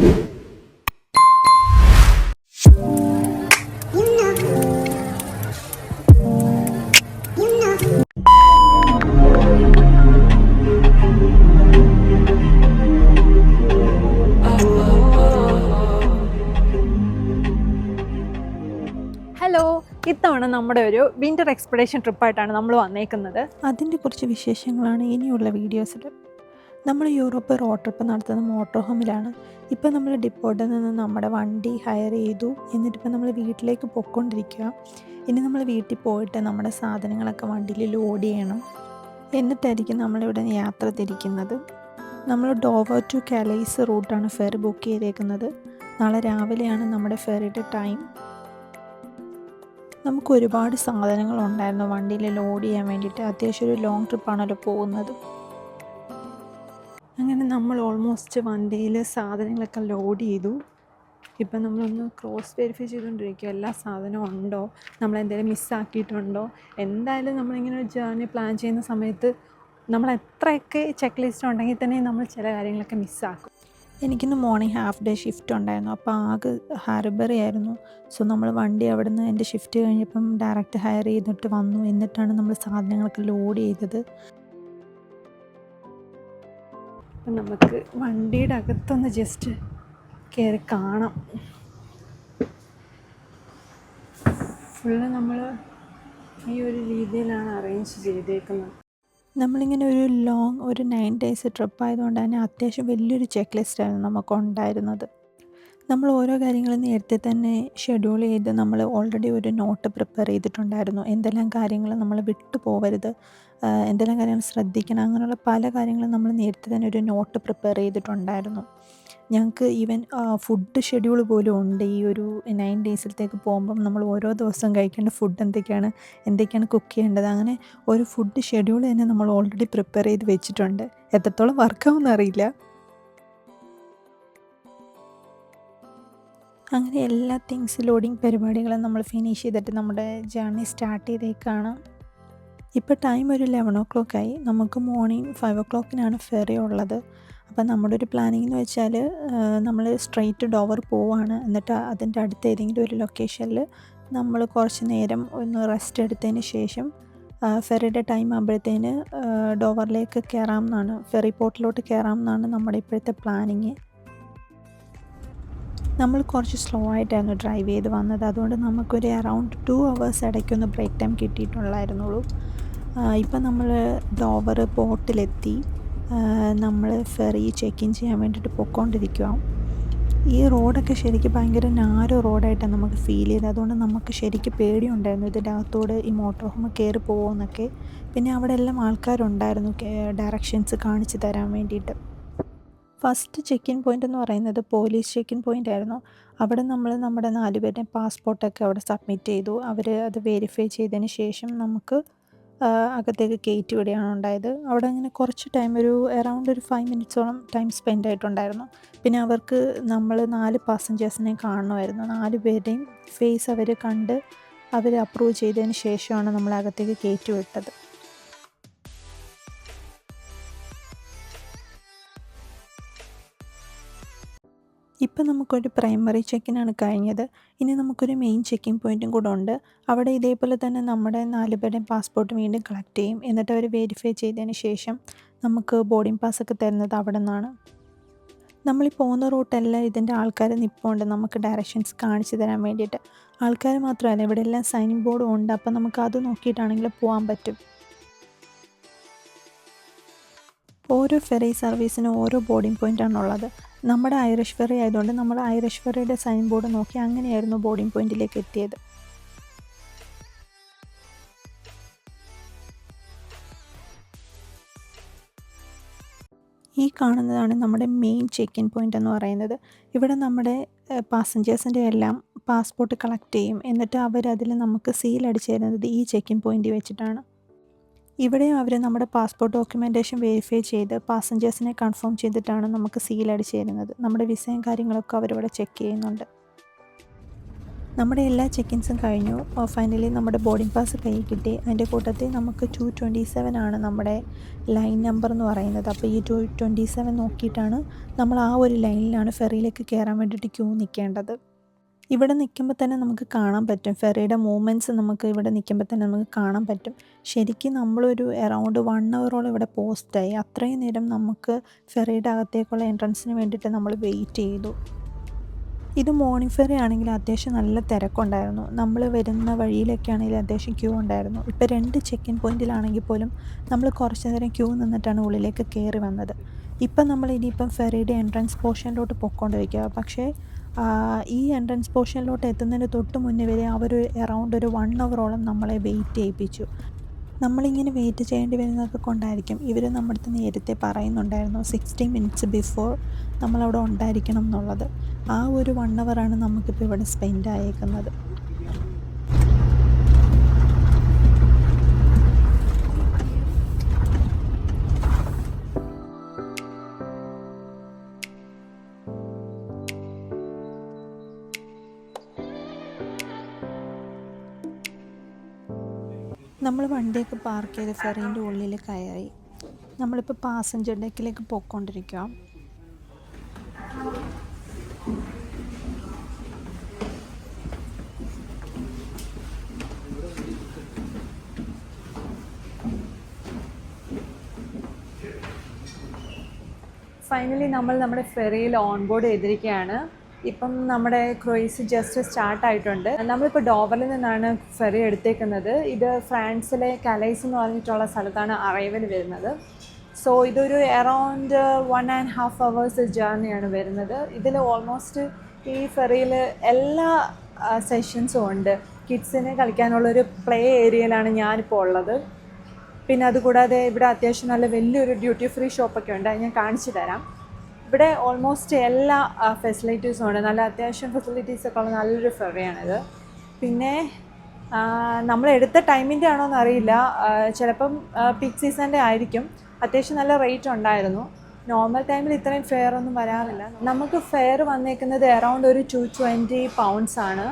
Hello, ഇത്തവണ നമ്മുടെ ഒരു വിൻ്റർ എക്സ്പെഡീഷൻ ട്രിപ്പായിട്ടാണ് നമ്മൾ വന്നേക്കുന്നത്. അതിൻ്റെ കുറച്ച് വിശേഷങ്ങളാണ് ഇനിയുള്ള വീഡിയോസിൽ. നമ്മൾ യൂറോപ്പ് റോഡ് ട്രിപ്പ് നടത്തുന്ന മോട്ടോർ ഹോമിലാണ്. ഇപ്പം നമ്മൾ ഡിപ്പോട്ടിൽ നിന്ന് നമ്മുടെ വണ്ടി ഹയർ ചെയ്തു. എന്നിട്ടിപ്പോൾ നമ്മൾ വീട്ടിലേക്ക് പൊയ്ക്കൊണ്ടിരിക്കുക. ഇനി നമ്മൾ വീട്ടിൽ പോയിട്ട് നമ്മുടെ സാധനങ്ങളൊക്കെ വണ്ടിയിൽ ലോഡ് ചെയ്യണം. എന്നിട്ടായിരിക്കും നമ്മളിവിടെ യാത്ര തിരിക്കുന്നത്. നമ്മൾ ഡോവർ ടു കാലൈസ് റൂട്ടാണ് ഫെറി ബുക്ക് ചെയ്തേക്കുന്നത്. നാളെ രാവിലെയാണ് നമ്മുടെ ഫെറിയുടെ ടൈം. നമുക്ക് ഒരുപാട് സാധനങ്ങളുണ്ടായിരുന്നു വണ്ടിയിൽ ലോഡ് ചെയ്യാൻ വേണ്ടിയിട്ട്. അത്യാവശ്യം ഒരു ലോങ് ട്രിപ്പാണല്ലോ പോകുന്നത്. അങ്ങനെ നമ്മൾ ഓൾമോസ്റ്റ് വണ്ടിയിൽ സാധനങ്ങളൊക്കെ ലോഡ് ചെയ്തു. ഇപ്പം നമ്മളൊന്ന് ക്രോസ് വെരിഫൈ ചെയ്തുകൊണ്ടിരിക്കുക, എല്ലാ സാധനവും ഉണ്ടോ, നമ്മളെന്തെങ്കിലും മിസ്സാക്കിയിട്ടുണ്ടോ. എന്തായാലും നമ്മളിങ്ങനെ ഒരു ജേർണി പ്ലാൻ ചെയ്യുന്ന സമയത്ത് നമ്മൾ എത്രയൊക്കെ ചെക്ക് ലിസ്റ്റ് ഉണ്ടെങ്കിൽ തന്നെ നമ്മൾ ചില കാര്യങ്ങളൊക്കെ മിസ്സാക്കും. എനിക്കിന്ന് മോർണിംഗ് ഹാഫ് ഡേ ഷിഫ്റ്റ് ഉണ്ടായിരുന്നു. അപ്പോൾ ആകെ ഹാർബറി ആയിരുന്നു. സോ നമ്മൾ വണ്ടി അവിടെ നിന്ന് എൻ്റെ ഷിഫ്റ്റ് കഴിഞ്ഞപ്പം ഡയറക്റ്റ് ഹയർ ചെയ്തിട്ട് വന്നു. എന്നിട്ടാണ് നമ്മൾ സാധനങ്ങളൊക്കെ ലോഡ് ചെയ്തത്. അപ്പം നമുക്ക് വണ്ടിയുടെ അകത്തൊന്ന് ജസ്റ്റ് കയറി കാണാം. ഫുള്ള് നമ്മൾ ഈ ഒരു രീതിയിലാണ് അറേഞ്ച് ചെയ്തേക്കുന്നത്. നമ്മളിങ്ങനെ ഒരു 9 ഡേയ്സ് ട്രിപ്പ് ആയതുകൊണ്ട് തന്നെ അത്യാവശ്യം വലിയൊരു ചെക്ക് ലിസ്റ്റായിരുന്നു നമുക്കുണ്ടായിരുന്നത്. നമ്മൾ ഓരോ കാര്യങ്ങളും നേരത്തെ തന്നെ ഷെഡ്യൂൾ ചെയ്ത് നമ്മൾ ഓൾറെഡി ഒരു നോട്ട് പ്രിപ്പയർ ചെയ്തിട്ടുണ്ടായിരുന്നു. എന്തെല്ലാം കാര്യങ്ങൾ നമ്മൾ വിട്ടു പോകരുത്, എന്തെല്ലാം കാര്യങ്ങൾ ശ്രദ്ധിക്കണം, അങ്ങനെയുള്ള പല കാര്യങ്ങളും നമ്മൾ നേരത്തെ തന്നെ ഒരു നോട്ട് പ്രിപ്പയർ ചെയ്തിട്ടുണ്ടായിരുന്നു. ഞങ്ങൾക്ക് ഈവൻ ഫുഡ് ഷെഡ്യൂൾ പോലും ഉണ്ട്. ഈ ഒരു 9 ഡേയ്സിലത്തേക്ക് പോകുമ്പം നമ്മൾ ഓരോ ദിവസവും കഴിക്കേണ്ട ഫുഡ് എന്തൊക്കെയാണ് കുക്ക് ചെയ്യേണ്ടത്, അങ്ങനെ ഒരു ഫുഡ് ഷെഡ്യൂൾ തന്നെ നമ്മൾ ഓൾറെഡി പ്രിപ്പയർ ചെയ്ത് വെച്ചിട്ടുണ്ട്. എത്രത്തോളം വർക്കാവുമെന്ന് അറിയില്ല. അങ്ങനെ എല്ലാ ലോഡിങ് പരിപാടികളും നമ്മൾ ഫിനിഷ് ചെയ്തിട്ട് നമ്മുടെ ജേർണി സ്റ്റാർട്ട് ചെയ്തേക്കാണ്. ഇപ്പോൾ ടൈം ഒരു 11 o'clock ആയി. നമുക്ക് മോർണിംഗ് 5 o'clock ഫെറി ഉള്ളത്. അപ്പം നമ്മുടെ ഒരു പ്ലാനിങ് എന്ന് വെച്ചാൽ നമ്മൾ സ്ട്രെയിറ്റ് ഡോവർ പോവുകയാണ്. എന്നിട്ട് അതിൻ്റെ അടുത്ത് ഏതെങ്കിലും ഒരു ലൊക്കേഷനിൽ നമ്മൾ കുറച്ച് നേരം ഒന്ന് റെസ്റ്റ് എടുത്തതിന് ശേഷം ഫെറിയുടെ ടൈം ആകുമ്പോഴത്തേന് ഡോവറിലേക്ക് കയറാമെന്നാണ്, ഫെറി പോർട്ടിലോട്ട് കയറാമെന്നാണ് നമ്മുടെ ഇപ്പോഴത്തെ പ്ലാനിങ്. നമ്മൾ കുറച്ച് സ്ലോ ആയിട്ടായിരുന്നു ഡ്രൈവ് ചെയ്ത് വന്നത്. അതുകൊണ്ട് നമുക്കൊരു അറൗണ്ട് 2 hours ഇടയ്ക്കൊന്ന് ബ്രേക്ക് ടൈം കിട്ടിയിട്ടുണ്ടായിരുന്നുള്ളൂ. ഇപ്പം നമ്മൾ ഡോവർ പോർട്ടിലെത്തി. നമ്മൾ ഫെറി ചെക്ക് ഇൻ ചെയ്യാൻ വേണ്ടിയിട്ട് പൊയ്ക്കൊണ്ടിരിക്കുക. ഈ റോഡൊക്കെ ശരിക്കും ഭയങ്കര നാരോ റോഡായിട്ടാണ് നമുക്ക് ഫീൽ ചെയ്തത്. അതുകൊണ്ട് നമുക്ക് ശരിക്കും പേടിയുണ്ടായിരുന്നു ഇതിൻ്റെ അകത്തോട് ഈ മോട്ടോർ ഹോം കയറി പോകുമെന്നൊക്കെ. പിന്നെ അവിടെ എല്ലാം ആൾക്കാരുണ്ടായിരുന്നു ഡയറക്ഷൻസ് കാണിച്ചു തരാൻ വേണ്ടിയിട്ട്. ഫസ്റ്റ് ചെക്ക് ഇൻ പോയിൻ്റ് എന്ന് പറയുന്നത് പോലീസ് ചെക്ക് ഇൻ പോയിൻ്റ് ആയിരുന്നു. അവിടെ നമ്മൾ നമ്മുടെ 4 പേരുടെയും പാസ്പോർട്ടൊക്കെ അവിടെ സബ്മിറ്റ് ചെയ്തു. അവർ അത് വെരിഫൈ ചെയ്തതിന് ശേഷം നമുക്ക് അകത്തേക്ക് കയറ്റി വിടുകയാണ് ഉണ്ടായത്. അവിടെ അങ്ങനെ കുറച്ച് ടൈം, അറൗണ്ട് ഒരു 5 minutes ടൈം സ്പെൻഡ് ആയിട്ടുണ്ടായിരുന്നു. പിന്നെ അവർക്ക് നമ്മൾ 4 പാസഞ്ചേഴ്സിനെ കാണണമായിരുന്നു. 4 പേരുടെയും ഫേസ് അവർ കണ്ട് അവർ അപ്രൂവ് ചെയ്തതിന് ശേഷമാണ് നമ്മൾ അകത്തേക്ക് കയറ്റി വിട്ടത്. ഇപ്പം നമുക്കൊരു പ്രൈമറി ചെക്കിനാണ് കഴിഞ്ഞത്. ഇനി നമുക്കൊരു മെയിൻ ചെക്കിംഗ് പോയിൻറ്റും കൂടെ ഉണ്ട്. അവിടെ ഇതേപോലെ തന്നെ നമ്മുടെ 4 പേരുടെയും പാസ്പോർട്ട് വീണ്ടും കളക്ട് ചെയ്യും. എന്നിട്ട് അവർ വെരിഫൈ ചെയ്തതിന് ശേഷം നമുക്ക് ബോർഡിംഗ് പാസ്സൊക്കെ തരുന്നത് അവിടെ നിന്നാണ്. നമ്മളീ പോകുന്ന റൂട്ടെല്ലാം ഇതിൻ്റെ ആൾക്കാർ നിൽപ്പുണ്ട് നമുക്ക് ഡയറക്ഷൻസ് കാണിച്ചു തരാൻ വേണ്ടിയിട്ട്. ആൾക്കാർ മാത്രമല്ല, ഇവിടെ എല്ലാം സൈനിങ് ബോർഡും ഉണ്ട്. അപ്പം നമുക്ക് അത് നോക്കിയിട്ടാണെങ്കിൽ പോകാൻ പറ്റും. ഓരോ ഫെറി സർവീസിനും ഓരോ ബോർഡിംഗ് പോയിൻ്റാണുള്ളത്. നമ്മുടെ ഐറിഷ് ഫെറി ആയതുകൊണ്ട് നമ്മൾ ഐറിഷ് ഫെറിയുടെ സൈൻ ബോർഡ് നോക്കി അങ്ങനെയായിരുന്നു ബോർഡിംഗ് പോയിന്റിലേക്ക് എത്തിയത്. ഈ കാണുന്നതാണ് നമ്മുടെ മെയിൻ ചെക്ക് ഇൻ പോയിൻ്റ് എന്ന് പറയുന്നത്. ഇവിടെ നമ്മുടെ പാസഞ്ചേഴ്സിൻ്റെ എല്ലാം പാസ്പോർട്ട് കളക്ട് ചെയ്യും. എന്നിട്ട് അവരതിൽ നമുക്ക് സീൽ അടിച്ചു തരുന്നത് ഈ ചെക്ക് ഇൻ പോയിൻ്റിൽ വെച്ചിട്ടാണ്. ഇവിടെയും അവർ നമ്മുടെ പാസ്പോർട്ട് ഡോക്യുമെൻറ്റേഷൻ വെരിഫൈ ചെയ്ത് പാസഞ്ചേഴ്സിനെ കൺഫേം ചെയ്തിട്ടാണ് നമുക്ക് സീൽ അടിച്ച് തരുന്നത്. നമ്മുടെ വിസയും കാര്യങ്ങളൊക്കെ അവരിവിടെ ചെക്ക് ചെയ്യുന്നുണ്ട്. നമ്മുടെ എല്ലാ ചെക്കിൻസും കഴിഞ്ഞു. ഫൈനലി നമ്മുടെ ബോർഡിംഗ് പാസ് കയ്യിൽ കിട്ടി. അതിൻ്റെ കൂട്ടത്തിൽ നമുക്ക് 227 ആണ് നമ്മുടെ ലൈൻ നമ്പർ എന്ന് പറയുന്നത്. അപ്പോൾ ഈ 227 നോക്കിയിട്ടാണ് നമ്മൾ ആ ഒരു ലൈനിലാണ് ഫെറിയിലേക്ക് കയറാൻ വേണ്ടിയിട്ട് ക്യൂ നിൽക്കേണ്ടത്. ഇവിടെ നിൽക്കുമ്പോൾ തന്നെ നമുക്ക് കാണാൻ പറ്റും, ഫെറിയുടെ മൂവ്മെൻറ്റ്സ് നമുക്ക് ഇവിടെ നിൽക്കുമ്പോൾ തന്നെ നമുക്ക് കാണാൻ പറ്റും. ശരിക്കും നമ്മളൊരു അറൗണ്ട് 1 അവറോളം ഇവിടെ പോസ്റ്റായി. അത്രയും നേരം നമുക്ക് ഫെറിയുടെ അകത്തേക്കുള്ള എൻട്രൻസിന് വേണ്ടിയിട്ട് നമ്മൾ വെയിറ്റ് ചെയ്തു. ഇത് മോർണിംഗ് ഫെറി ആണെങ്കിൽ അത്യാവശ്യം നല്ല തിരക്കുണ്ടായിരുന്നു. നമ്മൾ വരുന്ന വഴിയിലൊക്കെ ആണെങ്കിൽ അത്യാവശ്യം ക്യൂ ഉണ്ടായിരുന്നു. ഇപ്പോൾ 2 ചെക്ക്-ഇൻ പോയിൻറ്റിലാണെങ്കിൽ പോലും നമ്മൾ കുറച്ച് നേരം ക്യൂ നിന്നിട്ടാണ് ഉള്ളിലേക്ക് കയറി വന്നത്. ഇപ്പം നമ്മൾ ഇനിയിപ്പം ഫെറിയുടെ എൻട്രൻസ് പോർഷനിലോട്ട് പൊയ്ക്കൊണ്ടിരിക്കുക. പക്ഷേ ഈ എൻട്രൻസ് പോർഷനിലോട്ട് എത്തുന്നതിന് തൊട്ട് മുന്നേ വരെ അവർ അറൗണ്ട് ഒരു 1 അവറോളം നമ്മളെ വെയിറ്റ് ചെയ്യിപ്പിച്ചു. നമ്മളിങ്ങനെ വെയിറ്റ് ചെയ്യേണ്ടി വരുന്നതൊക്കെ കൊണ്ടായിരിക്കും ഇവർ നമ്മുടെ അടുത്ത് നേരത്തെ പറയുന്നുണ്ടായിരുന്നു 60 മിനിറ്റ്സ് ബിഫോർ നമ്മളവിടെ ഉണ്ടായിരിക്കണം എന്നുള്ളത്. ആ ഒരു 1 അവറാണ് നമുക്കിപ്പോൾ ഇവിടെ സ്പെൻഡ് ആയേക്കുന്നത്. നമ്മൾ വണ്ടിയൊക്കെ പാർക്ക് ചെയ്ത് ഫെറീൻ്റെ ഉള്ളിൽ കയറി. നമ്മളിപ്പോൾ പാസഞ്ചർ ഡെക്കിലേക്ക് പോയിക്കൊണ്ടിരിക്കുക. ഫൈനലി നമ്മൾ നമ്മുടെ ഫെറിയിൽ ഓൺ ബോർഡ് ചെയ്തിരിക്കുകയാണ്. ഇപ്പം നമ്മുടെ ക്രൂയിസ് ജസ്റ്റ് സ്റ്റാർട്ടായിട്ടുണ്ട്. നമ്മളിപ്പോൾ ഡോവറിൽ നിന്നാണ് ഫെറി എടുത്തേക്കുന്നത്. ഇത് ഫ്രാൻസിലെ കലൈസ് എന്ന് പറഞ്ഞിട്ടുള്ള സ്ഥലത്താണ് അറൈവൽ വരുന്നത്. സോ ഇതൊരു അറൗണ്ട് 1.5 hours ജേർണിയാണ് വരുന്നത്. ഇതിൽ ഓൾമോസ്റ്റ് ഈ ഫെറിയിൽ എല്ലാ സെഷൻസും ഉണ്ട്. കിഡ്സിന് കളിക്കാനുള്ളൊരു പ്ലേ ഏരിയയിലാണ് ഞാനിപ്പോൾ ഉള്ളത്. പിന്നെ അതുകൂടാതെ ഇവിടെ അത്യാവശ്യം നല്ല വലിയൊരു ഡ്യൂട്ടി ഫ്രീ ഷോപ്പൊക്കെ ഉണ്ട്. അത് ഞാൻ കാണിച്ചു തരാം. ഇവിടെ ഓൾമോസ്റ്റ് എല്ലാ ഫെസിലിറ്റീസും ഉണ്ട്. നല്ല അത്യാവശ്യം ഫെസിലിറ്റീസൊക്കെ ഉള്ള നല്ലൊരു ഫെറിയാണിത്. പിന്നെ നമ്മൾ എടുത്ത ടൈമിൻ്റെ ആണോ എന്നറിയില്ല, ചിലപ്പം പീക്ക് സീസണിൻ്റെ ആയിരിക്കും. അത്യാവശ്യം നല്ല റേറ്റ് ഉണ്ടായിരുന്നു. നോർമൽ ടൈമിൽ ഇത്രയും ഫെയർ ഒന്നും വരാറില്ല. നമുക്ക് ഫെയർ വന്നേക്കുന്നത് അറൗണ്ട് ഒരു 220 pounds ആണ്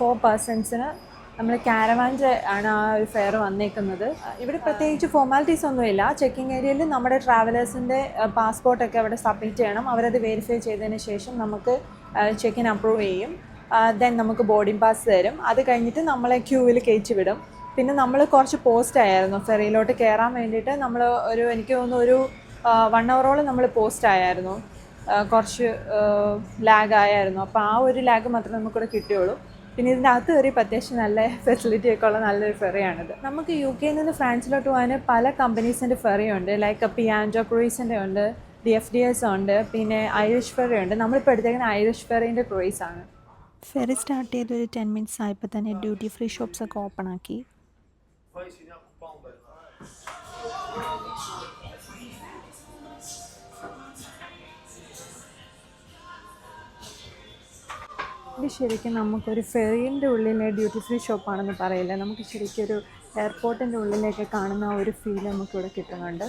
4 personsന്. നമ്മൾ കാരവാൻ്റെ ആണ് ആ ഒരു ഫെയർ വന്നേക്കുന്നത്. ഇവിടെ പ്രത്യേകിച്ച് ഫോർമാലിറ്റീസ് ഒന്നുമില്ല. ചെക്കിംഗ് ഏരിയയിൽ നമ്മുടെ ട്രാവലേഴ്സിൻ്റെ പാസ്പോർട്ടൊക്കെ അവിടെ സബ്മിറ്റ് ചെയ്യണം. അവരത് വെരിഫൈ ചെയ്തതിന് ശേഷം നമുക്ക് ചെക്കിൻ അപ്രൂവ് ചെയ്യും. ദെൻ നമുക്ക് ബോർഡിംഗ് പാസ് തരും. അത് കഴിഞ്ഞിട്ട് നമ്മളെ ക്യൂവിൽ കയറ്റി വിടും. പിന്നെ നമ്മൾ കുറച്ച് പോസ്റ്റ് ആയിരുന്നു ഫെറിയിലോട്ട് കയറാൻ വേണ്ടിയിട്ട്. നമ്മൾ എനിക്ക് തോന്നുന്നു ഒരു 1 അവറോളം നമ്മൾ പോസ്റ്റ് ആയിരുന്നു. കുറച്ച് ലാഗ് ആയിരുന്നു. അപ്പോൾ ആ ഒരു ലാഗ് മാത്രമേ നമുക്കിവിടെ കിട്ടുകയുള്ളൂ. പിന്നെ ഇതിൻ്റെ അകത്ത് കയറിയപ്പോൾ അത്യാവശ്യം നല്ല ഫെസിലിറ്റിയൊക്കെ ഉള്ള നല്ലൊരു ഫെറിയാണിത്. നമുക്ക് UK നിന്ന് ഫ്രാൻസിലോട്ട് പോകാൻ പല കമ്പനീസിൻ്റെ ഫെറിയുണ്ട്. ലൈക്ക് പിയാൻജോ ക്രൂയിസിൻ്റെ ഉണ്ട്, DFDS ഉണ്ട്, പിന്നെ ഐറിഷ് ഫെറി ഉണ്ട്. നമ്മളിപ്പോൾ എടുത്തേക്കുന്ന ഐറിഷ് ഫെറിൻ്റെ ക്രൂയിസാണ്. ഫെറി സ്റ്റാർട്ട് ചെയ്ത് ഒരു 10 minutes ആയപ്പോൾ തന്നെ ഡ്യൂട്ടി ഫ്രീ ഷോപ്സൊക്കെ ഓപ്പൺ ആക്കി. ഇത് ശരിക്കും നമുക്കൊരു ഫെറിൻ്റെ ഉള്ളിലെ ഡ്യൂട്ടി ഫ്രീ ഷോപ്പാണെന്ന് പറയില്ല. നമുക്ക് ശരിക്കും ഒരു എയർപോർട്ടിൻ്റെ ഉള്ളിലേക്ക് കാണുന്ന ആ ഒരു ഫീൽ നമുക്കിവിടെ കിട്ടുന്നുണ്ട്.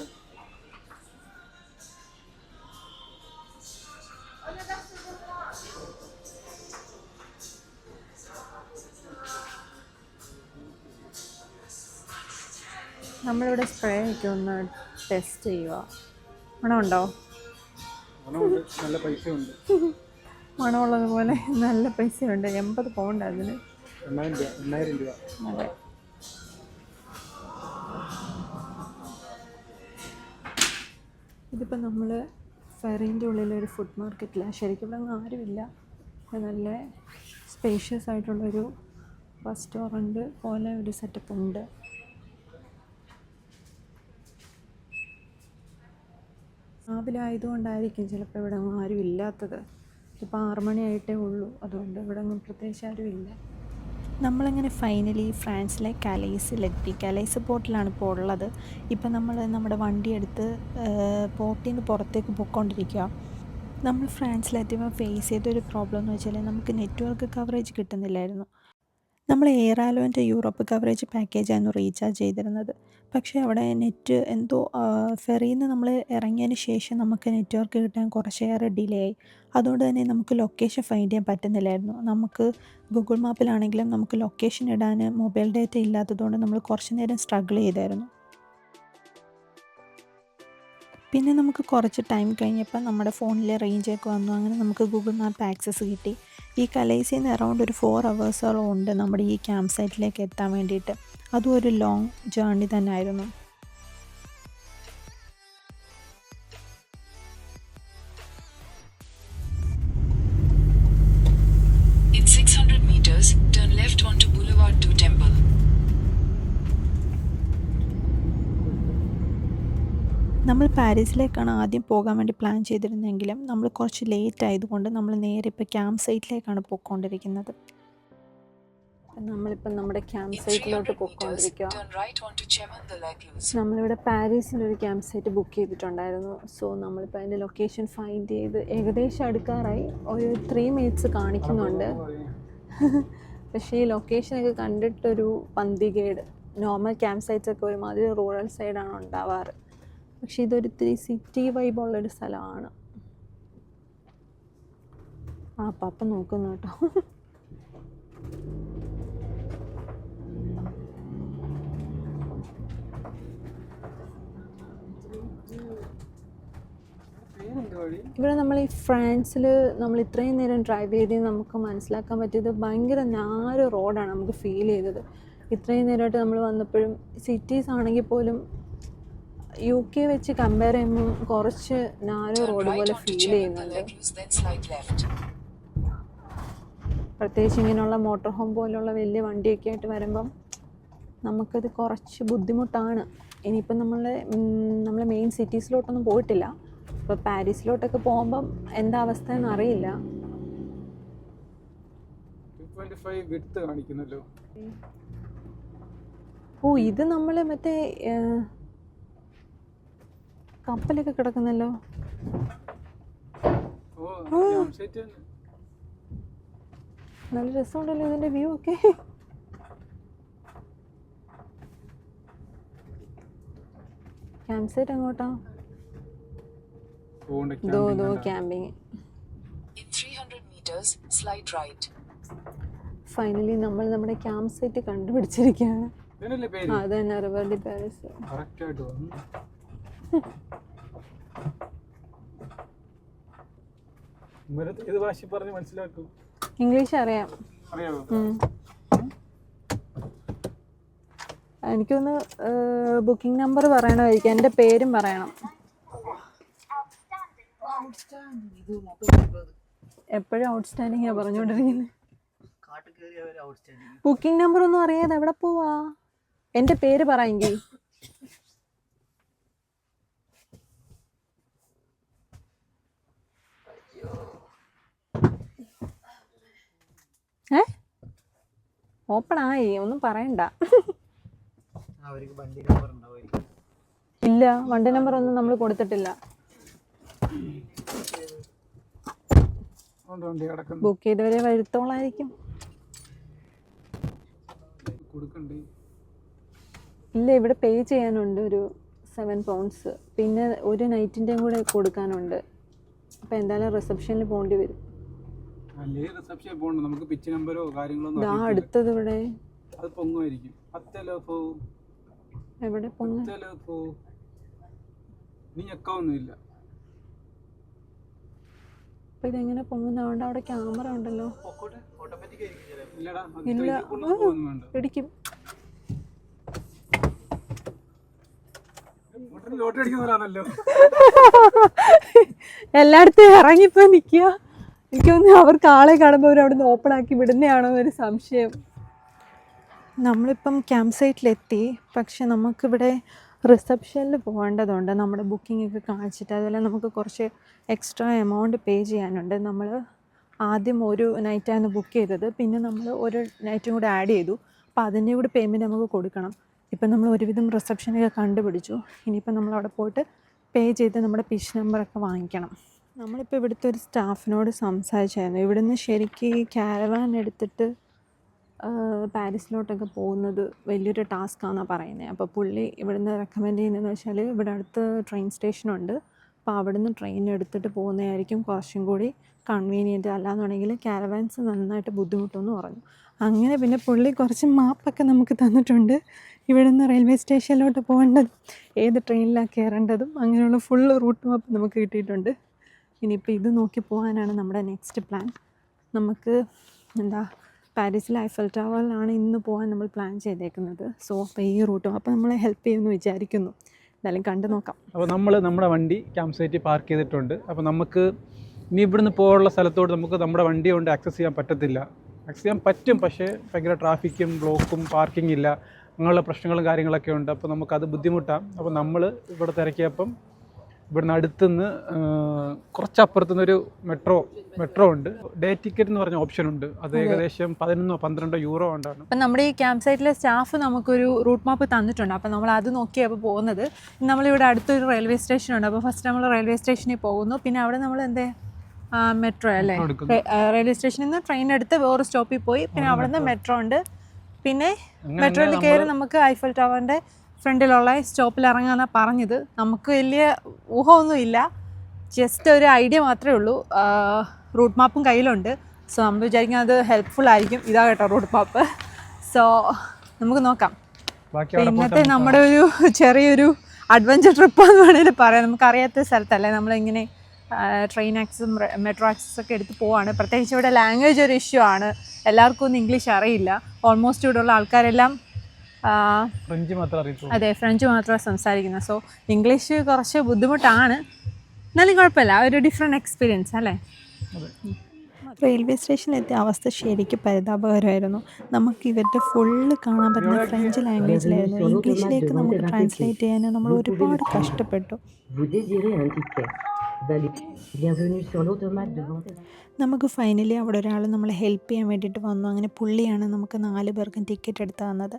നമ്മളിവിടെ സ്പ്രേ ഒക്കെ ഒന്ന് ടെസ്റ്റ് ചെയ്യുക. മണമുണ്ടോ? നല്ല പൈസയുണ്ട്. മണമുള്ളതുപോലെ നല്ല പൈസയുണ്ട്. 80 pound അതിന്. 8,000 രൂപ. അതെ. ഇതിപ്പോൾ നമ്മൾ ഫെറീൻ്റെ ഉള്ളിലൊരു ഫുഡ് മാർക്കറ്റിലാണ്. ശരിക്കും ഇവിടെ ഒന്നും ആരുമില്ല. നല്ല സ്പേഷ്യസ് ആയിട്ടുള്ളൊരു റെസ്റ്റോറൻറ്റ് പോലെ ഒരു സെറ്റപ്പ് ഉണ്ട്. രാവിലെ ആയതുകൊണ്ടായിരിക്കും ചിലപ്പോൾ ഇവിടെ ഒന്നും ആരും ഇല്ലാത്തത്. ഇപ്പോൾ 6 മണിയായിട്ടേ ഉള്ളൂ. അതുകൊണ്ട് ഇവിടെ ഒന്നും പ്രത്യേകിച്ച് ആരും ഇല്ല. നമ്മളങ്ങനെ ഫൈനലി ഫ്രാൻസിലെ കലൈസിലെത്തി. കലൈസ് പോർട്ടിലാണ് ഇപ്പോൾ ഉള്ളത്. ഇപ്പം നമ്മൾ നമ്മുടെ വണ്ടിയെടുത്ത് പോർട്ടിൽ നിന്ന് പുറത്തേക്ക് പോയിക്കൊണ്ടിരിക്കുക. നമ്മൾ ഫ്രാൻസിലെത്തിയപ്പോൾ ഫേസ് ചെയ്തൊരു പ്രോബ്ലം എന്ന് വെച്ചാൽ നമുക്ക് നെറ്റ്വർക്ക് കവറേജ് കിട്ടുന്നില്ലായിരുന്നു. നമ്മൾ എയർ ആലോൻ്റെ യൂറോപ്പ് കവറേജ് പാക്കേജായിരുന്നു റീചാർജ് ചെയ്തിരുന്നത്. പക്ഷേ അവിടെ നെറ്റ് എന്തോ ഫെറിയിൽ നിന്ന് നമ്മൾ ഇറങ്ങിയതിന് ശേഷം നമുക്ക് നെറ്റ്വർക്ക് കിട്ടാൻ കുറച്ചേറെ ഡിലേ ആയി. അതുകൊണ്ട് തന്നെ നമുക്ക് ലൊക്കേഷൻ ഫൈൻഡ് ചെയ്യാൻ പറ്റുന്നില്ലായിരുന്നു. നമുക്ക് ഗൂഗിൾ മാപ്പിലാണെങ്കിലും നമുക്ക് ലൊക്കേഷൻ ഇടാൻ മൊബൈൽ ഡാറ്റ ഇല്ലാത്തതുകൊണ്ട് നമ്മൾ കുറച്ച് നേരം സ്ട്രഗിൾ ചെയ്തായിരുന്നു. പിന്നെ നമുക്ക് കുറച്ച് ടൈം കഴിഞ്ഞപ്പോൾ നമ്മുടെ ഫോണിലെ റേഞ്ചൊക്കെ വന്നു. അങ്ങനെ നമുക്ക് ഗൂഗിൾ മാപ്പ് ആക്സസ് കിട്ടി. ഈ കലൈസിൽ നിന്ന് അറൗണ്ട് ഒരു 4 അവേഴ്സോളം ഉണ്ട് നമ്മുടെ ഈ ക്യാമ്പ് സൈറ്റിലേക്ക് എത്താൻ വേണ്ടിയിട്ട്. അതും ഒരു ലോങ് ജേർണി തന്നെ ആയിരുന്നു. In 600 meters, turn left onto Boulevard to Temple. നമ്മൾ പാരീസിലേക്കാണ് ആദ്യം പോകാൻ വേണ്ടി പ്ലാൻ ചെയ്തിരുന്നെങ്കിലും നമ്മൾ കുറച്ച് ലേറ്റ് ആയതുകൊണ്ട് നമ്മൾ നേരെ ഇപ്പോൾ ക്യാമ്പ് സൈറ്റിലേക്കാണ് പോയിക്കൊണ്ടിരിക്കുന്നത്. നമ്മളിപ്പം നമ്മുടെ ക്യാമ്പ് In സൈറ്റിലോട്ട് 300 meters, പോയിക്കൊണ്ടിരിക്കുക. turn right onto Chemin de l'Écluse. നമ്മളിവിടെ പാരീസിലൊരു ക്യാമ്പ് സൈറ്റ് ബുക്ക് ചെയ്തിട്ടുണ്ടായിരുന്നു. സോ നമ്മളിപ്പോൾ അതിൻ്റെ ലൊക്കേഷൻ ഫൈൻഡ് ചെയ്ത് ഏകദേശം അടുക്കാറായി. ഒരു 3 മിനിറ്റ്സ് കാണിക്കുന്നുണ്ട്. പക്ഷേ ഈ ലൊക്കേഷനൊക്കെ കണ്ടിട്ടൊരു പന്തികേട്. നോർമൽ ക്യാമ്പ് സൈറ്റ്സൊക്കെ ഒരുമാതിരി റൂറൽ സൈഡാണ് ഉണ്ടാവാറ്. പക്ഷേ ഇതൊരു സിറ്റി വൈബുള്ളൊരു സ്ഥലമാണ്. പപ്പ നോക്കുന്നു കേട്ടോ. ഇവിടെ നമ്മൾ ഈ ഫ്രാൻസിൽ നമ്മൾ ഇത്രയും നേരം ഡ്രൈവ് ചെയ്ത് നമുക്ക് മനസ്സിലാക്കാൻ പറ്റിയത് ഭയങ്കര നാരോ റോഡാണ് നമുക്ക് ഫീൽ ചെയ്തത്. ഇത്രയും നേരമായിട്ട് നമ്മൾ വന്നപ്പോഴും സിറ്റീസ് ആണെങ്കിൽ പോലും UK വെച്ച് കമ്പയർ ചെയ്യുമ്പോൾ കുറച്ച് നാരോ Turn റോഡ് right പോലെ onto ഫീൽ Chemin de ചെയ്യുന്നുണ്ട്. l'Écluse, then slide left. പ്രത്യേകിച്ച് ഇങ്ങനെയുള്ള മോട്ടോർ ഹോം പോലുള്ള വലിയ വണ്ടിയൊക്കെ ആയിട്ട് വരുമ്പം നമുക്കത് കുറച്ച് ബുദ്ധിമുട്ടാണ്. ഇനിയിപ്പം നമ്മൾ മെയിൻ സിറ്റീസിലോട്ടൊന്നും പോയിട്ടില്ല. ഇപ്പോൾ പാരീസിലോട്ടൊക്കെ പോകുമ്പം എന്താ അവസ്ഥ എന്ന് അറിയില്ല. 2.5 വിഡ്ത്ത് കാണിക്കുന്നല്ലോ. ഇത് നമ്മൾ മറ്റേ കപ്പലൊക്കെ കിടക്കുന്നല്ലോ. നല്ല രസമുണ്ടല്ലോ ഇതിൻ്റെ വ്യൂ ഒക്കെ. ക്യാമ്പ് സൈറ്റ് അങ്ങോട്ടാ? Camping. In 300 meters, slide right. Finally നമ്മൾ നമ്മുടെ ക്യാമ്പ് സൈറ്റ് കണ്ടുപിടിച്ചിരിക്കുകയാണ്. അത് തന്നെ, റിവർ ഡി പാരീസ്. ഇംഗ്ലീഷ് അറിയാം. എനിക്കൊന്ന് ബുക്കിംഗ് നമ്പർ പറയണമായിരിക്കും, എൻ്റെ പേരും പറയണം. എപ്പോഴും ഔട്ട്സ്റ്റാൻഡിങ്ങാ പറഞ്ഞുകൊണ്ടിരിക്കുന്നത്. ബുക്കിംഗ് നമ്പർ ഒന്നും അറിയാതെ എവിടെ പോവാ? എൻ്റെ പേര് പറയെങ്കിൽ. ഓപ്പൺ ആയി, ഒന്നും പറയണ്ട. ഇല്ല, വണ്ടി നമ്പർ ഒന്നും നമ്മൾ കൊടുത്തിട്ടില്ല. ബുക്ക് ചെയ്തവരെ വരുത്തോളായിരിക്കും. ഇല്ല, ഇവിടെ പേ ചെയ്യാനുണ്ട് ഒരു 7 pounds. പിന്നെ ഒരു നൈറ്റിൻ്റെയും കൂടെ കൊടുക്കാനുണ്ട്. അപ്പം എന്തായാലും റിസപ്ഷനിൽ പോകേണ്ടി വരും. നമുക്ക് പിച്ച് നമ്പറോ കാര്യങ്ങളോ അടുത്തത് ഇവിടെ അത് പൊങ്ങുമായിരിക്കും. എവിടെ പൊങ്ങ? നീ ഞെക്കാവൊന്നുമില്ല. അപ്പൊ ഇതെങ്ങനെ പൊങ്ങുന്നതുകൊണ്ട് അവിടെ ക്യാമറ ഉണ്ടല്ലോ. ഇല്ല, പിടിക്കും. എല്ലായിടത്തും ഇറങ്ങിപ്പോ നിക്കുക. എനിക്കൊന്ന് അവർക്ക് ആളെ കാണുമ്പോൾ അവർ അവിടെ നിന്ന് ഓപ്പൺ ആക്കി വിടുന്നതാണോ എന്നൊരു സംശയം. നമ്മളിപ്പം ക്യാമ്പ് സൈറ്റിലെത്തി. പക്ഷെ നമുക്കിവിടെ റിസപ്ഷനിൽ പോകേണ്ടതുണ്ട്. നമ്മുടെ ബുക്കിംഗ് ഒക്കെ കാണിച്ചിട്ട് അതുപോലെ നമുക്ക് കുറച്ച് എക്സ്ട്രാ എമൗണ്ട് പേ ചെയ്യാനുണ്ട്. നമ്മൾ ആദ്യം ഒരു നൈറ്റാണ് ബുക്ക് ചെയ്തത്, പിന്നെ നമ്മൾ ഒരു നൈറ്റും കൂടെ ആഡ് ചെയ്തു. അപ്പോൾ അതിൻ്റെ കൂടെ പേയ്മെൻറ്റ് നമുക്ക് കൊടുക്കണം. ഇപ്പം നമ്മൾ ഒരുവിധം റിസപ്ഷനൊക്കെ കണ്ടുപിടിച്ചു. ഇനിയിപ്പം നമ്മളവിടെ പോയിട്ട് പേ ചെയ്ത് നമ്മുടെ പിച്ച് നമ്പറൊക്കെ വാങ്ങിക്കണം. നമ്മളിപ്പോൾ ഇവിടുത്തെ ഒരു സ്റ്റാഫിനോട് സംസാരിച്ചായിരുന്നു. ഇവിടുന്ന് ശരിക്കും ഈ ക്യാരവാൻ എടുത്തിട്ട് പാരീസിലോട്ടൊക്കെ പോകുന്നത് വലിയൊരു ടാസ്ക്കാണെന്നാണ് പറയുന്നത്. അപ്പോൾ പുള്ളി ഇവിടുന്ന് റെക്കമെൻഡ് ചെയ്യുന്നതെന്ന് വെച്ചാൽ ഇവിടെ അടുത്ത് ട്രെയിൻ സ്റ്റേഷനുണ്ട്. അപ്പോൾ അവിടുന്ന് ട്രെയിൻ എടുത്തിട്ട് പോകുന്നതായിരിക്കും കുറച്ചും കൂടി കൺവീനിയൻറ്റ്. അല്ലാന്നുണ്ടെങ്കിൽ കാരവാൻസ് നന്നായിട്ട് ബുദ്ധിമുട്ടുമെന്ന് പറഞ്ഞു. അങ്ങനെ പിന്നെ പുള്ളി കുറച്ച് മാപ്പൊക്കെ നമുക്ക് തന്നിട്ടുണ്ട്. ഇവിടുന്ന് റെയിൽവേ സ്റ്റേഷനിലോട്ട് പോകേണ്ടതും ഏത് ട്രെയിനിലാണ് കയറേണ്ടതും അങ്ങനെയുള്ള ഫുൾ റൂട്ട് മാപ്പ് നമുക്ക് കിട്ടിയിട്ടുണ്ട്. ഇനിയിപ്പോൾ ഇത് നോക്കി പോകാനാണ് നമ്മുടെ നെക്സ്റ്റ് പ്ലാൻ. നമുക്ക് പാരീസിലെ ഐഫൽ ടവറിലാണ് ഇന്ന് പോകാൻ നമ്മൾ പ്ലാൻ ചെയ്തേക്കുന്നത്. സോ അപ്പോൾ ഈ റൂട്ടും അപ്പോൾ നമ്മളെ ഹെൽപ്പ് ചെയ്യുമെന്ന് വിചാരിക്കുന്നു. എന്തായാലും കണ്ടു നോക്കാം. അപ്പോൾ നമ്മൾ നമ്മുടെ വണ്ടി ക്യാമ്പ് സൈറ്റിൽ പാർക്ക് ചെയ്തിട്ടുണ്ട്. അപ്പോൾ നമുക്ക് ഇനി ഇവിടുന്ന് പോകാനുള്ള സ്ഥലത്തോട്ട് നമുക്ക് നമ്മുടെ വണ്ടി കൊണ്ട് ആക്സസ് ചെയ്യാൻ പറ്റത്തില്ല. ആക്സസ് ചെയ്യാൻ പറ്റും, പക്ഷേ ഭയങ്കര ട്രാഫിക്കും ബ്ലോക്കും പാർക്കിംഗ് ഇല്ല, അങ്ങനെയുള്ള പ്രശ്നങ്ങളും കാര്യങ്ങളൊക്കെ ഉണ്ട്. അപ്പോൾ നമുക്കത് ബുദ്ധിമുട്ടാണ്. അപ്പോൾ നമ്മൾ ഇവിടെ തിരക്കിയപ്പം ഇവിടുന്ന് അടുത്തുനിന്ന് കുറച്ചപ്പുറത്തുനിന്നൊരു മെട്രോ ഉണ്ട്. ഡേ ടിക്കറ്റ് എന്ന് പറഞ്ഞ ഓപ്ഷൻ ഉണ്ട്. അത് ഏകദേശം 11-12 യൂറോ കൊണ്ടാണ്. അപ്പം നമ്മുടെ ഈ ക്യാമ്പ് സൈറ്റിലെ സ്റ്റാഫ് നമുക്കൊരു റൂട്ട് മാപ്പ് തന്നിട്ടുണ്ട്. അപ്പോൾ നമ്മൾ അത് നോക്കിയാണ് പോകുന്നത്. നമ്മളിവിടെ അടുത്തൊരു റെയിൽവേ സ്റ്റേഷനുണ്ട്. അപ്പോൾ ഫസ്റ്റ് നമ്മൾ റെയിൽവേ സ്റ്റേഷനിൽ പോകുന്നു. പിന്നെ അവിടെ നമ്മൾ മെട്രോ അല്ലേ, റെയിൽവേ സ്റ്റേഷനിൽ നിന്ന് ട്രെയിൻ എടുത്ത് വേറെ സ്റ്റോപ്പിൽ പോയി. പിന്നെ അവിടെ നിന്ന് മെട്രോ ഉണ്ട്. പിന്നെ മെട്രോയിൽ കയറി നമുക്ക് ഐഫൽ ടവറിൻ്റെ ഫ്രണ്ടിലുള്ള സ്റ്റോപ്പിൽ ഇറങ്ങാനാണ് പറഞ്ഞത്. നമുക്ക് വലിയ ഊഹമൊന്നുമില്ല, ജസ്റ്റ് ഒരു ഐഡിയ മാത്രമേ ഉള്ളൂ. റൂട്ട് മാപ്പും കയ്യിലുണ്ട്. സോ നമ്മൾ വിചാരിക്കുന്നത് അത് ഹെൽപ്ഫുൾ ആയിരിക്കും. ഇതാ കേട്ടോ റൂട്ട് മാപ്പ്. സോ നമുക്ക് നോക്കാം. ഇന്നത്തെ നമ്മുടെ ഒരു ചെറിയൊരു അഡ്വഞ്ചർ ട്രിപ്പ് എന്ന് വേണമെങ്കിൽ പറയാം. നമുക്കറിയാത്ത സ്ഥലത്തല്ലേ നമ്മളിങ്ങനെ ട്രെയിൻ ആക്സസും മെട്രോ ആക്സസ് ഒക്കെ എടുത്ത് പോവാണ്. പ്രത്യേകിച്ച് ഇവിടെ ലാംഗ്വേജ് ഒരു ഇഷ്യൂ ആണ്. എല്ലാവർക്കും ഒന്നും ഇംഗ്ലീഷ് അറിയില്ല. ഓൾമോസ്റ്റ് ഇവിടെ ഉള്ള ആൾക്കാരെല്ലാം ഫ്രഞ്ച് മാത്രമേ അറിയത്തുള്ളൂ. അതെ, ഫ്രഞ്ച് മാത്രമാണ് സംസാരിക്കുന്നത്. സോ ഇംഗ്ലീഷ് കുറച്ച് ബുദ്ധിമുട്ടാണ്, എന്നാലും കുഴപ്പമില്ല. ഒരു ഡിഫറെൻറ്റ് എക്സ്പീരിയൻസ് അല്ലേ. റെയിൽവേ സ്റ്റേഷനിലെത്തിയ അവസ്ഥ ശരിക്കും പരിതാപകരമായിരുന്നു. നമുക്ക് ഇവരുടെ ഫുള്ള് കാണാൻ പറ്റുന്ന ഫ്രഞ്ച് ലാംഗ്വേജിലായിരുന്നു. ഇംഗ്ലീഷിലേക്ക് നമുക്ക് ട്രാൻസ്ലേറ്റ് ചെയ്യാൻ നമ്മൾ ഒരുപാട് കഷ്ടപ്പെട്ടു. നമുക്ക് ഫൈനലി അവിടെ ഒരാൾ നമ്മളെ ഹെൽപ്പ് ചെയ്യാൻ വേണ്ടിയിട്ട് വന്നു. അങ്ങനെ പുള്ളിയാണ് നമുക്ക് 4 പേർക്കും ടിക്കറ്റ് എടുത്ത് തന്നത്.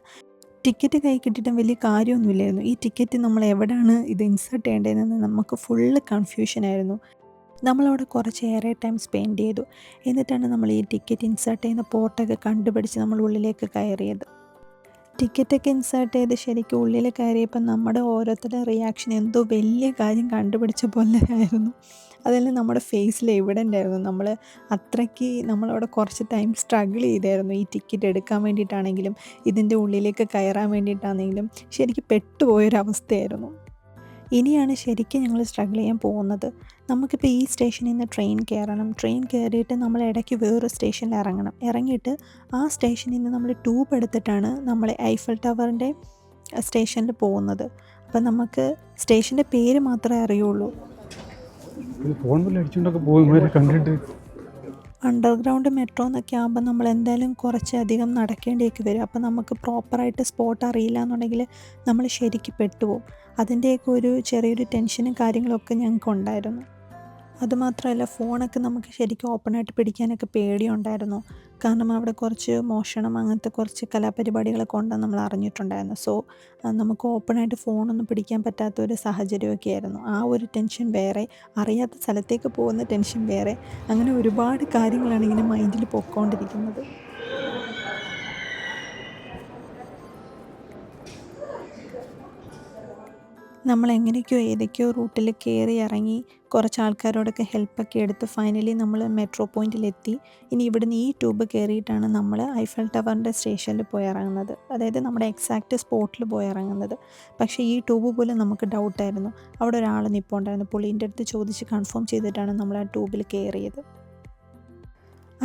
ടിക്കറ്റ് കൈ കിട്ടിയിട്ടും വലിയ കാര്യമൊന്നുമില്ലായിരുന്നു. ഈ ടിക്കറ്റ് നമ്മൾ എവിടെയാണ് ഇത് ഇൻസേർട്ട് ചെയ്യേണ്ടതെന്ന് നമുക്ക് ഫുള്ള് കൺഫ്യൂഷനായിരുന്നു. നമ്മളവിടെ കുറച്ചേറെ ടൈം സ്പെൻഡ് ചെയ്തു. എന്നിട്ടാണ് നമ്മൾ ഈ ടിക്കറ്റ് ഇൻസേർട്ട് ചെയ്യുന്ന പോർട്ടൊക്കെ കണ്ടുപിടിച്ച് നമ്മൾ ഉള്ളിലേക്ക് കയറിയത്. ടിക്കറ്റൊക്കെ ഇൻസേർട്ട് ചെയ്ത് ശരിക്കും ഉള്ളിൽ കയറിയപ്പോൾ നമ്മുടെ ഓരോരുത്തരുടെ റിയാക്ഷൻ എന്തോ വലിയ കാര്യം കണ്ടുപിടിച്ച പോലെ ആയിരുന്നു. അതെല്ലാം നമ്മുടെ ഫേസിൽ എവിഡൻ്റ് ആയിരുന്നു. അത്രയ്ക്ക് നമ്മളവിടെ കുറച്ച് ടൈം സ്ട്രഗിൾ ചെയ്തായിരുന്നു. ഈ ടിക്കറ്റ് എടുക്കാൻ വേണ്ടിയിട്ടാണെങ്കിലും ഇതിൻ്റെ ഉള്ളിലേക്ക് കയറാൻ വേണ്ടിയിട്ടാണെങ്കിലും ശരിക്കും പെട്ടുപോയൊരവസ്ഥയായിരുന്നു. ഇനിയാണ് ശരിക്കും ഞങ്ങൾ സ്ട്രഗിൾ ചെയ്യാൻ പോകുന്നത്. നമുക്കിപ്പോൾ ഈ സ്റ്റേഷനിൽ നിന്ന് ട്രെയിൻ കയറണം. ട്രെയിൻ കയറിയിട്ട് നമ്മൾ ഇടയ്ക്ക് വേറൊരു സ്റ്റേഷനിൽ ഇറങ്ങണം. ഇറങ്ങിയിട്ട് ആ സ്റ്റേഷനിൽ നിന്ന് നമ്മൾ ട്യൂബ് എടുത്തിട്ടാണ് നമ്മൾ ഐഫൽ ടവറിൻ്റെ സ്റ്റേഷനിൽ പോകുന്നത്. അപ്പം നമുക്ക് സ്റ്റേഷൻ്റെ പേര് മാത്രമേ അറിയുള്ളൂ. അണ്ടർഗ്രൗണ്ട് മെട്രോ എന്നൊക്കെ ആകുമ്പോൾ നമ്മൾ എന്തായാലും കുറച്ചധികം നടക്കേണ്ടിയൊക്കെ വരും. അപ്പോൾ നമുക്ക് പ്രോപ്പറായിട്ട് സ്പോട്ട് അറിയില്ല എന്നുണ്ടെങ്കിൽ നമ്മൾ ശരിക്കും പെട്ടുപോകും. അതിൻ്റെയൊക്കെ ഒരു ചെറിയൊരു ടെൻഷനും കാര്യങ്ങളൊക്കെ ഞങ്ങൾക്ക് ഉണ്ടായിരുന്നു. അതുമാത്രമല്ല ഫോണൊക്കെ നമുക്ക് ശരിക്കും ഓപ്പണായിട്ട് പിടിക്കാനൊക്കെ പേടിയുണ്ടായിരുന്നു. കാരണം അവിടെ കുറച്ച് മോഷണം അങ്ങനത്തെ കുറച്ച് കലാപരിപാടികളൊക്കെ ഉണ്ടെന്ന് നമ്മൾ അറിഞ്ഞിട്ടുണ്ടായിരുന്നു. സോ നമുക്ക് ഓപ്പണായിട്ട് ഫോണൊന്നും പിടിക്കാൻ പറ്റാത്തൊരു സാഹചര്യമൊക്കെ ആയിരുന്നു. ആ ഒരു ടെൻഷൻ വേറെ, അറിയാത്ത സ്ഥലത്തേക്ക് പോകുന്ന ടെൻഷൻ വേറെ, അങ്ങനെ ഒരുപാട് കാര്യങ്ങളാണ് ഇങ്ങനെ മൈൻഡിൽ പൊയ്ക്കൊണ്ടിരിക്കുന്നത്. നമ്മൾ എങ്ങനെയൊക്കെയോ ഏതൊക്കെയോ റൂട്ടിൽ കയറി ഇറങ്ങി കുറച്ച് ആൾക്കാരോടൊക്കെ ഹെൽപ്പൊക്കെ എടുത്ത് ഫൈനലി നമ്മൾ മെട്രോ പോയിൻറ്റിലെത്തി. ഇനി ഇവിടുന്ന് ഈ ട്യൂബ് കയറിയിട്ടാണ് നമ്മൾ ഐഫൽ ടവറിൻ്റെ സ്റ്റേഷനിൽ പോയി ഇറങ്ങുന്നത്. അതായത് നമ്മുടെ എക്സാക്റ്റ് സ്പോട്ടിൽ പോയി ഇറങ്ങുന്നത്. പക്ഷേ ഈ ട്യൂബ് പോലും നമുക്ക് ഡൗട്ടായിരുന്നു. അവിടെ ഒരാൾ നിൽപ്പുണ്ടായിരുന്നു. പുള്ളീൻ്റെ അടുത്ത് ചോദിച്ച് കൺഫേം ചെയ്തിട്ടാണ് നമ്മൾ ആ ട്യൂബിൽ കയറിയത്.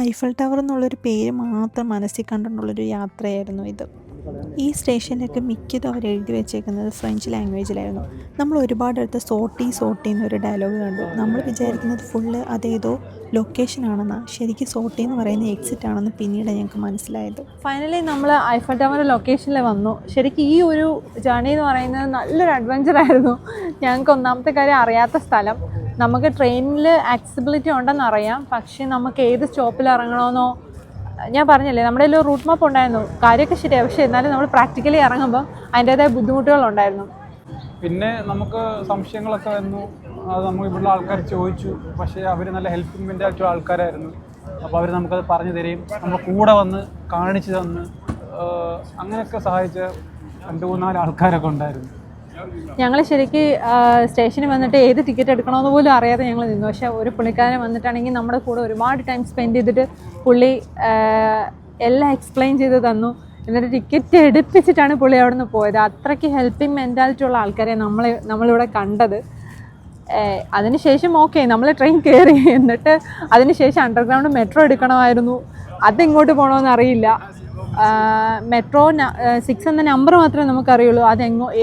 ഐഫൽ ടവർ എന്നുള്ളൊരു പേര് മാത്രം മനസ്സിൽ കണ്ടുകൊണ്ടുള്ളൊരു യാത്രയായിരുന്നു ഇത്. ഈ സ്റ്റേഷനിലൊക്കെ മിക്കതും അവർ എഴുതി വെച്ചേക്കുന്നത് ഫ്രഞ്ച് ലാംഗ്വേജിലായിരുന്നു. നമ്മൾ ഒരുപാടടുത്ത് സോട്ടി എന്നൊരു ഡയലോഗ് കണ്ടു. നമ്മൾ വിചാരിക്കുന്നത് ഫുള്ള് അതേതോ ലൊക്കേഷനാണെന്നാണ്. ശരിക്കും സോട്ടി എന്ന് പറയുന്ന എക്സിറ്റ് ആണെന്ന് പിന്നീട് ഞങ്ങൾക്ക് മനസ്സിലായത്. ഫൈനലി നമ്മൾ ഐഫൽ ടവറിൻ്റെ ലൊക്കേഷനിൽ വന്നു. ശരിക്കും ഈ ഒരു ജേർണി എന്ന് പറയുന്നത് നല്ലൊരു അഡ്വഞ്ചറായിരുന്നു. ഞങ്ങൾക്ക് ഒന്നാമത്തെ കാര്യം അറിയാത്ത സ്ഥലം. നമുക്ക് ട്രെയിനിൽ ആക്സസിബിലിറ്റി ഉണ്ടെന്നറിയാം, പക്ഷേ നമുക്ക് ഏത് സ്റ്റോപ്പിൽ ഇറങ്ങണമെന്നോ ഞാൻ പറഞ്ഞില്ലേ, നമ്മുടെ ഒരു റൂട്ട് മാപ്പ് ഉണ്ടായിരുന്നു. കാര്യമൊക്കെ ശരിയാണ്, പക്ഷേ എന്നാലും നമ്മൾ പ്രാക്ടിക്കലി ഇറങ്ങുമ്പോൾ അതിൻ്റേതായ ബുദ്ധിമുട്ടുകളുണ്ടായിരുന്നു. പിന്നെ നമുക്ക് സംശയങ്ങളൊക്കെ വന്നു. അത് നമ്മൾ ഇവിടെയുള്ള ആൾക്കാർ ചോദിച്ചു, പക്ഷേ അവർ നല്ല ഹെൽപ്പിംഗ് മെൻറ്റാലിറ്റി ആൾക്കാരായിരുന്നു. അപ്പോൾ അവർ നമുക്കത് പറഞ്ഞു തരികയും നമ്മൾ കൂടെ വന്ന് കാണിച്ചു തന്ന് അങ്ങനെയൊക്കെ സഹായിച്ച 2-3-4 ആൾക്കാരൊക്കെ ഉണ്ടായിരുന്നു. ഞങ്ങൾ ശരിക്ക് സ്റ്റേഷനിൽ വന്നിട്ട് ഏത് ടിക്കറ്റ് എടുക്കണമെന്ന് പോലും അറിയാതെ ഞങ്ങൾ നിന്നു. പക്ഷേ ഒരു പുള്ളിക്കാരൻ വന്നിട്ടാണെങ്കിൽ നമ്മുടെ കൂടെ ഒരുപാട് ടൈം സ്പെൻഡ് ചെയ്തിട്ട് പുള്ളി എല്ലാം എക്സ്പ്ലെയിൻ ചെയ്ത് തന്നു. എന്നിട്ട് ടിക്കറ്റ് എടുപ്പിച്ചിട്ടാണ് പുള്ളി അവിടെ നിന്ന് പോയത്. അത്രയ്ക്ക് ഹെൽപ്പിംഗ് മെൻറ്റാലിറ്റി ഉള്ള ആൾക്കാരെ നമ്മളിവിടെ കണ്ടത്. അതിനുശേഷം ഓക്കെ നമ്മൾ ട്രെയിൻ കയറി. എന്നിട്ട് അതിനുശേഷം അണ്ടർഗ്രൗണ്ട് മെട്രോ എടുക്കണമായിരുന്നു. അതെങ്ങോട്ട് പോകണമെന്ന് അറിയില്ല. മെട്രോ 6 എന്ന നമ്പർ മാത്രമേ നമുക്കറിയുള്ളൂ.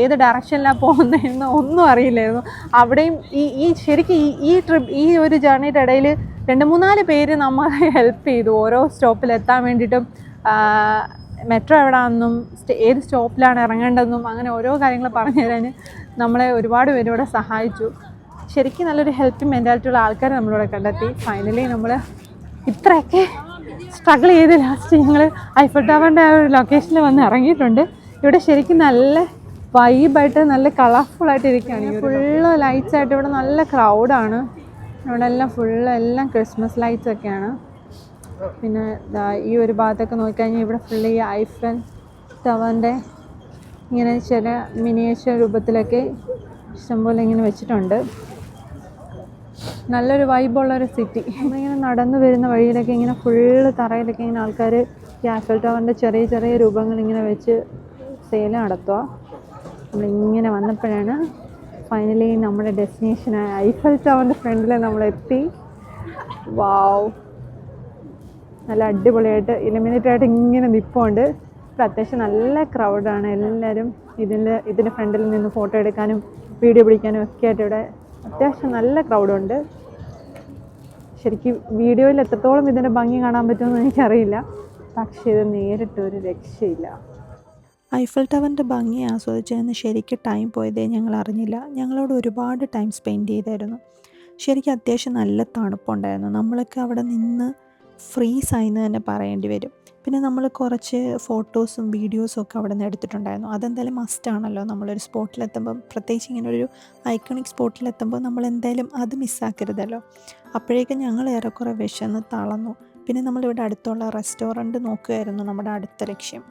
ഏത് ഡയറക്ഷനിലാണ് പോകുന്നതെന്ന് ഒന്നും അറിയില്ലായിരുന്നു. അവിടെയും ശരിക്കും ഈ ഒരു ജേർണിയുടെ ഇടയിൽ 2-3-4 പേര് നമ്മളെ ഹെൽപ്പ് ചെയ്തു. ഓരോ സ്റ്റോപ്പിലെത്താൻ വേണ്ടിയിട്ടും മെട്രോ എവിടെയാണെന്നും ഏത് സ്റ്റോപ്പിലാണ് ഇറങ്ങേണ്ടതെന്നും അങ്ങനെ ഓരോ കാര്യങ്ങൾ പറഞ്ഞു തരാൻ നമ്മളെ ഒരുപാട് പേര് ഇവിടെ സഹായിച്ചു. ശരിക്കും നല്ലൊരു ഹെൽപ്പിംഗ് മെൻറ്റാലിറ്റി ഉള്ള ആൾക്കാരെ നമ്മളിവിടെ കണ്ടെത്തി. ഫൈനലി നമ്മൾ ഇത്രയൊക്കെ സ്ട്രഗിൾ ചെയ്ത് ലാസ്റ്റ് ഞങ്ങൾ ഐഫൽ ടവറിൻ്റെ ആ ഒരു ലൊക്കേഷനിൽ വന്ന് ഇറങ്ങിയിട്ടുണ്ട്. ഇവിടെ ശരിക്കും നല്ല വൈബായിട്ട് നല്ല കളർഫുള്ളായിട്ട് ഇരിക്കുകയാണ്. ഫുള്ള് ലൈറ്റ്സ് ആയിട്ട് ഇവിടെ നല്ല ക്രൗഡാണ്. ഇവിടെ എല്ലാം ക്രിസ്മസ് ലൈറ്റ്സ് ഒക്കെയാണ്. പിന്നെ ഈ ഒരു ഭാഗത്തൊക്കെ നോക്കിക്കഴിഞ്ഞാൽ ഇവിടെ ഫുള്ള് ഈ ഐഫൽ ടവറിൻ്റെ ഇങ്ങനെ ചില മിനിയേച്ചർ രൂപത്തിലൊക്കെ ഇഷ്ടംപോലെ ഇങ്ങനെ വെച്ചിട്ടുണ്ട്. നല്ലൊരു വൈബുള്ളൊരു സിറ്റി. നമ്മളിങ്ങനെ നടന്നു വരുന്ന വഴിയിലൊക്കെ ഇങ്ങനെ ഫുള്ള് തറയിലൊക്കെ ഇങ്ങനെ ആൾക്കാർ ഈ ഐഫൽ ടവറിൻ്റെ ചെറിയ ചെറിയ രൂപങ്ങൾ ഇങ്ങനെ വെച്ച് സെയിൽ നടത്തുക. നമ്മളിങ്ങനെ വന്നപ്പോഴാണ് ഫൈനലി നമ്മുടെ ഡെസ്റ്റിനേഷനായ ഐഫൽ ടവറിൻ്റെ ഫ്രണ്ടിൽ നമ്മളെത്തി. വാവ്, നല്ല അടിപൊളിയായിട്ട് ഇലുമിനേറ്റായിട്ട് ഇങ്ങനെ നിൽപ്പുണ്ട്. ഇപ്പോൾ അത്യാവശ്യം നല്ല ക്രൗഡാണ്. എല്ലാവരും ഇതിൻ്റെ ഫ്രണ്ടിൽ നിന്ന് ഫോട്ടോ എടുക്കാനും വീഡിയോ പിടിക്കാനും ഒക്കെ ആയിട്ട് ഇവിടെ അത്യാവശ്യം നല്ല ക്രൗഡുണ്ട്. ശരിക്കും വീഡിയോയിൽ എത്രത്തോളം ഇതിൻ്റെ ഭംഗി കാണാൻ പറ്റുമെന്ന് എനിക്കറിയില്ല. പക്ഷേ ഇത് നേരിട്ടൊരു രക്ഷയില്ല. ഐഫൽ ടവറിൻ്റെ ഭംഗി ആസ്വദിച്ചതിന് ശരിക്കും ടൈം പോയതേ ഞങ്ങൾ അറിഞ്ഞില്ല. ഞങ്ങളോട് ഒരുപാട് ടൈം സ്പെൻഡ് ചെയ്തായിരുന്നു. ശരിക്കും അത്യാവശ്യം നല്ല തണുപ്പുണ്ടായിരുന്നു. നമ്മളൊക്കെ അവിടെ നിന്ന് ഫ്രീസായിന്ന് തന്നെ പറയേണ്ടി വരും. പിന്നെ നമ്മൾ കുറച്ച് ഫോട്ടോസും വീഡിയോസും ഒക്കെ അവിടെ നിന്ന് എടുത്തിട്ടുണ്ടായിരുന്നു. അതെന്തായാലും മസ്റ്റാണല്ലോ. നമ്മളൊരു സ്പോട്ടിലെത്തുമ്പം, പ്രത്യേകിച്ച് ഇങ്ങനെ ഒരു ഐക്കണിക് സ്പോട്ടിലെത്തുമ്പോൾ നമ്മൾ എന്തായാലും അത് മിസ്സാക്കരുതല്ലോ. അപ്പോഴേക്കും ഞങ്ങൾ ഏറെക്കുറെ വിശന്ന് തളർന്നു. പിന്നെ നമ്മളിവിടെ അടുത്തുള്ള റെസ്റ്റോറൻറ്റ് നോക്കുകയായിരുന്നു നമ്മുടെ അടുത്ത ലക്ഷ്യം.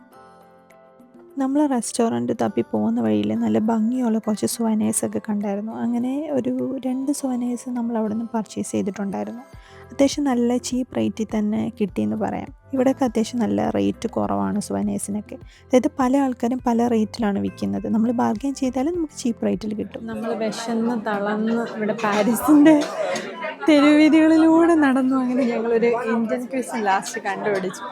നമ്മൾ റെസ്റ്റോറൻറ്റ് തപ്പി പോകുന്ന വഴിയിൽ നല്ല ഭംഗിയുള്ള കുറച്ച് സുവനേഴ്സൊക്കെ കണ്ടായിരുന്നു. അങ്ങനെ ഒരു 2 സുവനേഴ്സ് നമ്മൾ അവിടെ നിന്ന് പർച്ചേസ് ചെയ്തിട്ടുണ്ടായിരുന്നു. അത്യാവശ്യം നല്ല ചീപ്പ് റേറ്റിൽ തന്നെ കിട്ടിയെന്ന് പറയാം. ഇവിടെയൊക്കെ അത്യാവശ്യം നല്ല റേറ്റ് കുറവാണ് സുവനേഴ്സിനൊക്കെ. അതായത് പല ആൾക്കാരും പല റേറ്റിലാണ് വിൽക്കുന്നത്. നമ്മൾ ബാർഗെയിൻ ചെയ്താലും നമുക്ക് ചീപ്പ് റേറ്റിൽ കിട്ടും. നമ്മൾ വിശന്ന് തളർന്ന് ഇവിടെ പാരീസിൻ്റെ തെരുവീതികളിലൂടെ നടന്നു. അങ്ങനെ ഞങ്ങളൊരു ഇന്ത്യൻ ക്വിസിൻ ലാസ്റ്റ് കണ്ടുപിടിച്ചു.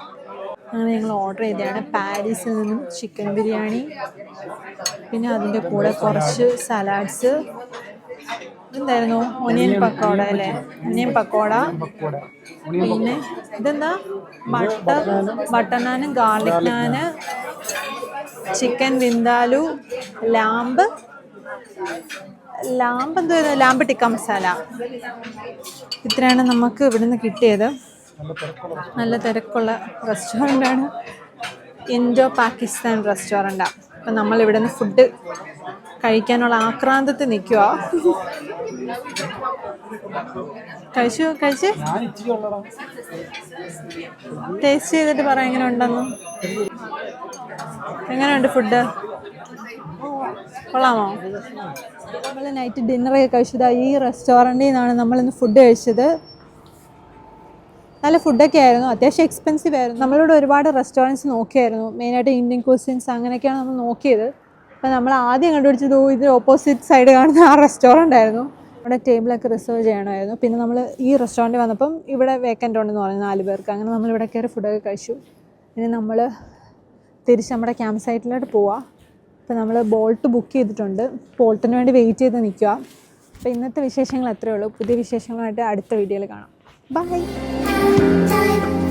അങ്ങനെ ഞങ്ങൾ ഓർഡർ ചെയ്തതാണ് പാരീസിൽ നിന്നും ചിക്കൻ ബിരിയാണി, പിന്നെ അതിൻ്റെ കൂടെ കുറച്ച് സലാഡ്സ്. എന്തായിരുന്നു? ഒനിയൻ പക്കോട അല്ലേ? ഒനിയൻ പക്കോട. പിന്നെ ഇതെന്താ? ബട്ടർ നാന്, ഗാർലിക് നാന്, ചിക്കൻ വിന്താലു, ലാമ്പ് എന്തായിരുന്നു? ലാമ്പ് ടിക്ക മസാല. ഇത്രയാണ് നമുക്ക് ഇവിടുന്ന് കിട്ടിയത്. നല്ല തിരക്കുള്ള റെസ്റ്റോറൻ്റാണ്. ഇൻഡോ പാകിസ്ഥാൻ റെസ്റ്റോറൻറ്റാണ്. അപ്പം നമ്മളിവിടെ നിന്ന് ഫുഡ് കഴിക്കാനുള്ള ആക്രാന്തത്തിൽ നിൽക്കുക. കഴിച്ച് ടേസ്റ്റ് ചെയ്തിട്ട് പറയാം എങ്ങനെ ഉണ്ടെന്ന്. എങ്ങനെയുണ്ട് ഫുഡ്? കൊള്ളാമോ? നമ്മൾ നൈറ്റ് ഡിന്നറൊക്കെ കഴിച്ചത് ഈ റെസ്റ്റോറൻറ്റിൽ നിന്നാണ് നമ്മളിന്ന് ഫുഡ് കഴിച്ചത്. നല്ല ഫുഡൊക്കെ ആയിരുന്നു. അത്യാവശ്യം എക്സ്പെൻസീവ് ആയിരുന്നു. നമ്മളിവിടെ ഒരുപാട് റെസ്റ്റോറൻറ്റ്സ് നോക്കിയായിരുന്നു. മെയിനായിട്ട് ഇന്ത്യൻ ക്യൂസിൻസ് അങ്ങനെയൊക്കെയാണ് നമ്മൾ നോക്കിയത്. അപ്പോൾ നമ്മൾ ആദ്യം കണ്ടുപിടിച്ചത് ഇത് ഓപ്പോസിറ്റ് സൈഡ് കാണുന്ന ആ റെസ്റ്റോറൻ്റ് ആയിരുന്നു. അവിടെ ടേബിളൊക്കെ റിസർവ് ചെയ്യണമായിരുന്നു. പിന്നെ നമ്മൾ ഈ റെസ്റ്റോറൻറ്റിൽ വന്നപ്പം ഇവിടെ വേക്കൻ്റ് ഉണ്ടെന്ന് പറഞ്ഞു 4 പേർക്ക്. അങ്ങനെ നമ്മളിവിടെ കയറി ഫുഡൊക്കെ കഴിച്ചു. ഇനി നമ്മൾ തിരിച്ച് നമ്മുടെ ക്യാമ്പ് സൈറ്റിലോട്ട് പോവാം. അപ്പോൾ നമ്മൾ ബോൾട്ട് ബുക്ക് ചെയ്തിട്ടുണ്ട്. ബോൾട്ടിന് വേണ്ടി വെയിറ്റ് ചെയ്ത് നിൽക്കുക. അപ്പോൾ ഇന്നത്തെ വിശേഷങ്ങൾ അത്രയേ ഉള്ളൂ. പുതിയ വിശേഷങ്ങളായിട്ട് അടുത്ത വീഡിയോയിൽ കാണാം. Bye.